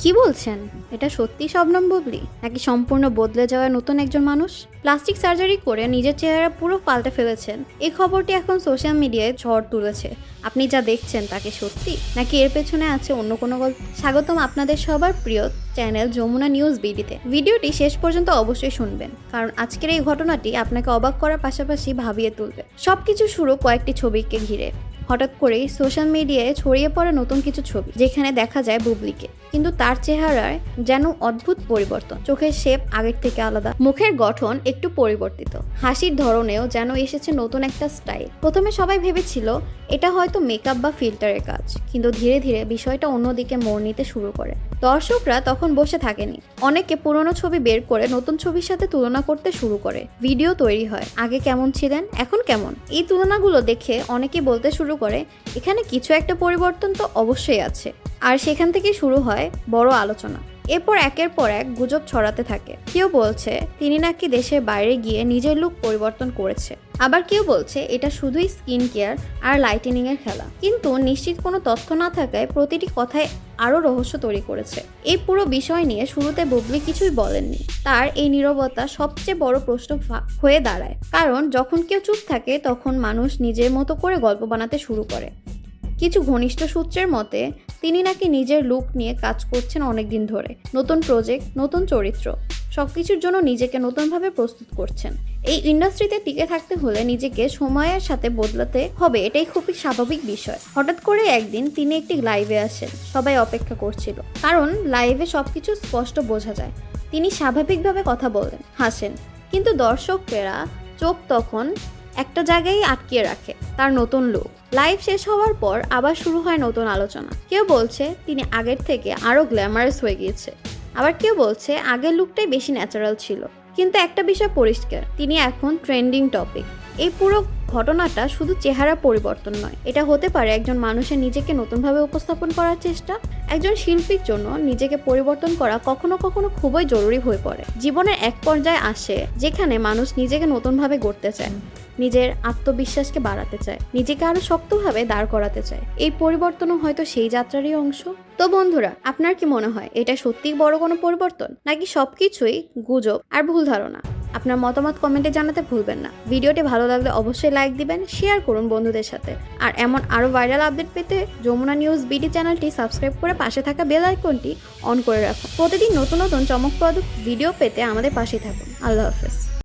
কি বলছেন? এটা সত্যি শবনম বুবলি নাকি সম্পূর্ণ বদলে যাওয়া নতুন একজন মানুষ? প্লাস্টিক সার্জারি করে নিজের চেহারা পুরো পাল্টে ফেলেছেন, এই খবরটি এখন সোশ্যাল মিডিয়ায় ঝড় তুলেছে। আপনি যা দেখছেন তাকে সত্যি নাকি এর পেছনে আছে অন্য কোনো গল্প? স্বাগতম আপনাদের সবার প্রিয় চ্যানেল যমুনা নিউজ বিডিতে। ভিডিওটি শেষ পর্যন্ত অবশ্যই শুনবেন, কারণ আজকের এই ঘটনাটি আপনাকে অবাক করার পাশাপাশি ভাবিয়ে তুলবে। সবকিছু শুরু কয়েকটি ছবিকে ঘিরে। হঠাৎ করেই সোশ্যাল মিডিয়ায় ছড়িয়ে পড়ে নতুন কিছু ছবি, যেখানে দেখা যায় বুবলিকে, কিন্তু তার চেহারায় যেন অদ্ভুত পরিবর্তন। চোখের শেপ আগের থেকে আলাদা, মুখের গঠন একটু পরিবর্তিত, হাসির ধরনেও যেন এসেছে নতুন একটা স্টাইল। প্রথমে সবাই ভেবেছিল এটা হয়তো মেকআপ বা ফিল্টারের কাজ, কিন্তু ধীরে ধীরে বিষয়টা অন্যদিকে মোড় নিতে শুরু করে। দর্শকরা তখন বসে থাকেনি, অনেকে পুরনো ছবি বের করে নতুন ছবির সাথে তুলনা করতে শুরু করে। ভিডিও তৈরি হয়, আগে কেমন ছিলেন এখন কেমন। এই তুলনাগুলো দেখে অনেকে বলতে শুরু করে এখানে কিছু একটা পরিবর্তন তো অবশ্যই আছে। আর সেখান থেকে শুরু হয় বড় আলোচনা। এরপর একের পর এক গুজব ছড়াতে থাকে। কেউ বলছে তিনি নাকি দেশের বাইরে গিয়ে নিজের লুক পরিবর্তন করেছে, আবার কেউ বলছে এটা শুধুই স্কিন কেয়ার আর লাইটেনিং এর খেলা। কিন্তু নিশ্চিত কোনো তথ্য না থাকায় প্রতিটি কথায় আরও রহস্য তৈরি করেছে। এই পুরো বিষয় নিয়ে শুরুতে বুবলি কিছুই বলেননি। তার এই নীরবতা সবচেয়ে বড় প্রশ্ন হয়ে দাঁড়ায়, কারণ যখন কেউ চুপ থাকে তখন মানুষ নিজের মতো করে গল্প বানাতে শুরু করে। কিছু ঘনিষ্ঠ সূত্রের মতে তিনি নাকি নিজের লুক নিয়ে কাজ করছেন অনেকদিন ধরে। নতুন প্রজেক্ট, নতুন চরিত্র, সবকিছুর জন্য নিজেকে নতুনভাবে প্রস্তুত করছেন। এই ইন্ডাস্ট্রিতে টিকে থাকতে হলে নিজেকে সময়ের সাথে বদলাতে হবে, এটাই খুবই স্বাভাবিক বিষয়। হঠাৎ করে একদিন তিনি একটি লাইভে আসেন, সবাই অপেক্ষা করছিল, কারণ লাইভে সবকিছু স্পষ্ট বোঝা যায়। তিনি স্বাভাবিকভাবে কথা বলেন, হাসেন, কিন্তু দর্শকেরা চোখ তখন একটা জায়গায় আটকিয়ে রাখে, তার নতুন লুক। লাইভ শেষ হওয়ার পর আবার শুরু হয় নতুন আলোচনা। কেউ বলছে তিনি আগের থেকে আরো গ্ল্যামারাস হয়ে গিয়েছে, আবার কেউ বলছে আগের লুকটাই বেশি ন্যাচারাল ছিল। কিন্তু একটা বিষয় পরিষ্কার, তিনি এখন ট্রেন্ডিং টপিক। এই পুরো ঘটনাটা শুধু চেহারা পরিবর্তন নয়, এটা হতে পারে একজন মানুষের নিজেকে নতুনভাবে উপস্থাপন করার চেষ্টা। একজন শিল্পীর জন্য নিজেকে পরিবর্তন করা কখনো কখনো খুবই জরুরি হয়ে পড়ে। জীবনের এক পর্যায়ে আসে যেখানে মানুষ নিজেকে নতুনভাবে গড়তে চায়, নিজের আত্মবিশ্বাসকে বাড়াতে চায়, নিজেকে আরো শক্তভাবে দাঁড় করাতে চায়। এই পরিবর্তনও হয়তো সেই যাত্রারই অংশ। তো বন্ধুরা, আপনার কি মনে হয় এটা সত্যিই বড় কোনো পরিবর্তন, নাকি সবকিছুই গুজব আর ভুল ধারণা? আপনার মতামত কমেন্টে জানাতে ভুলবেন না। ভিডিওটি ভালো লাগলে অবশ্যই লাইক দিবেন, শেয়ার করুন বন্ধুদের সাথে। আর এমন আরো ভাইরাল আপডেট পেতে যমুনা নিউজ বিডি চ্যানেলটি সাবস্ক্রাইব করে পাশে থাকা বেল আইকনটি অন করে রাখুন। প্রতিদিন নতুন নতুন চমকপ্রদ ভিডিও পেতে আমাদের পাশে থাকুন। আল্লাহ হাফেজ।